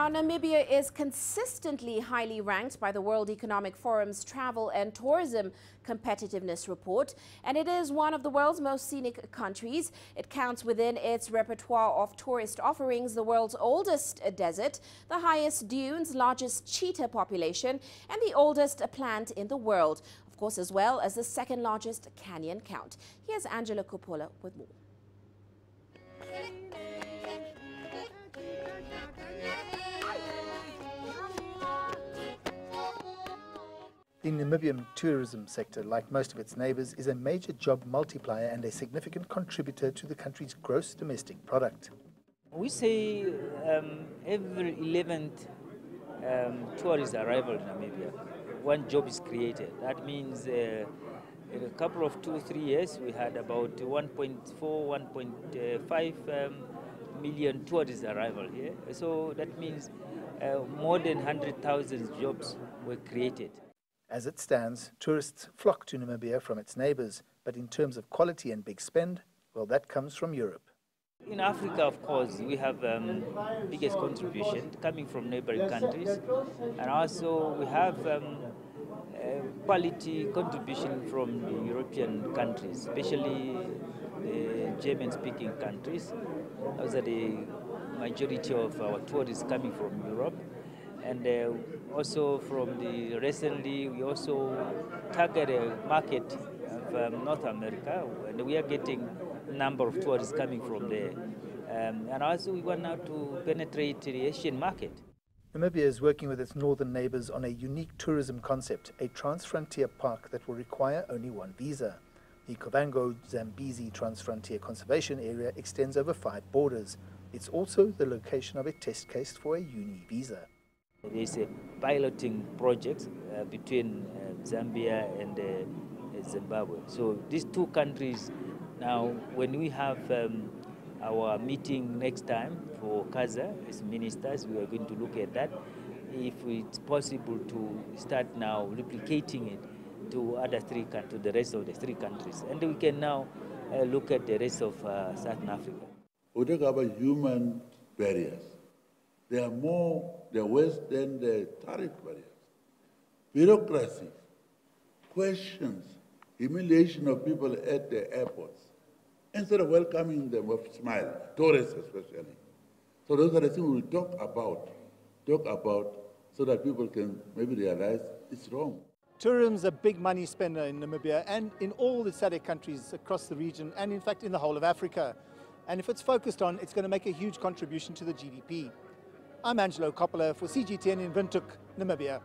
Now, Namibia is consistently highly ranked by the World Economic Forum's Travel and Tourism Competitiveness Report, and it is one of the world's most scenic countries. It counts within its repertoire of tourist offerings the world's oldest desert, the highest dunes, largest cheetah population, and the oldest plant in the world, of course, as well as the second largest canyon count. Here's Angelo Coppola with more. The Namibian tourism sector, like most of its neighbours, is a major job multiplier and a significant contributor to the country's gross domestic product. We say every 11th tourist arrival in Namibia, one job is created. That means in a couple of 2-3 years, we had about 1.4, 1.5 million tourist arrival here. So that means more than 100,000 jobs were created. As it stands, tourists flock to Namibia from its neighbours, but in terms of quality and big spend, well, that comes from Europe. In Africa, of course, we have biggest contribution coming from neighboring countries, and also we have quality contribution from the European countries, especially the German-speaking countries. Those are the majority of our tourists coming from Europe. And also from the recently, we also target a market of North America, and we are getting a number of tourists coming from there. And also we want now to penetrate the Asian market. Namibia is working with its northern neighbours on a unique tourism concept, a trans-frontier park that will require only one visa. The Kovango-Zambezi Trans-Frontier Conservation Area extends over 5 borders. It's also the location of a test case for a uni visa. There's a piloting project between Zambia and Zimbabwe. So these two countries now, when we have our meeting next time for CASA as ministers, we are going to look at that. If it's possible to start now replicating it to to the rest of the 3 countries. And we can now look at the rest of Southern Africa. We talk about human barriers. They are worse than the tariff barriers. Bureaucracy, questions, humiliation of people at the airports, instead of welcoming them with a smile, tourists especially. So those are the things we'll talk about so that people can maybe realize it's wrong. Tourism is a big money spender in Namibia and in all the SADC countries across the region, and in fact in the whole of Africa. And if it's focused on, it's going to make a huge contribution to the GDP. I'm Angelo Coppola for CGTN in Windhoek, Namibia.